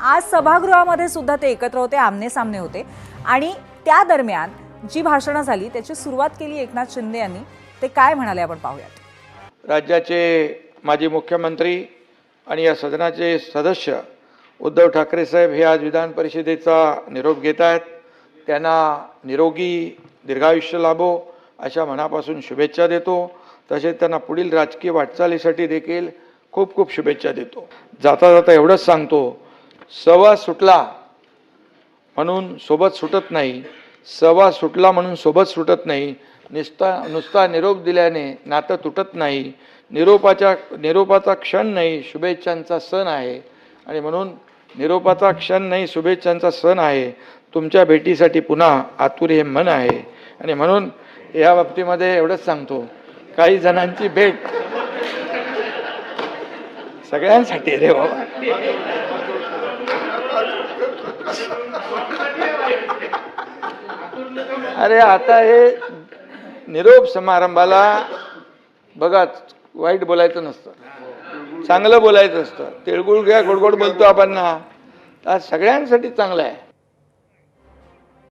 आज सभागृहामध्ये सुद्धा ते एकत्र होते, आमने सामने होते आणि त्या दरम्यान जी भाषणं झाली त्याची सुरुवात केली एकनाथ शिंदे यांनी. ते काय म्हणाले आपण पाहूयात. राज्याचे माजी मुख्यमंत्री आणि या सदनाचे सदस्य उद्धव ठाकरे साहेब हे आज विधान परिषदेचा निरोप घेत आहेत. त्यांना निरोगी दीर्घायुष्य लाभो अशा मनापासून शुभेच्छा देतो. तसेच त्यांना पुढील राजकीय वाटचालीसाठी देखील खूप खूप शुभेच्छा देतो. जाता जाता एवढंच सांगतो, सहवास सुटला म्हणून सोबत सुटत नाही, सहवास सुटला म्हणून सोबत सुटत नाही. नुसता निरोप दिल्याने नातं तुटत नाही. निरोपाचा क्षण नाही, शुभेच्छांचा सण आहे. आणि म्हणून निरोपाचा क्षण नाही, शुभेच्छांचा सण आहे. तुमच्या भेटीसाठी पुन्हा आतुर हे मन आहे. आणि म्हणून या बाबतीमध्ये एवढंच सांगतो, काही जणांची भेट सगळ्यांसाठी रे बाबा. अरे आता हे निरोप समारंभाला बघा, वाईट बोलायचं नसतं, चांगलं बोलायचं असतं. तिळगुळ घ्या, गोड गोड बोलतो आपण ना, तर सगळ्यांसाठी चांगलं आहे.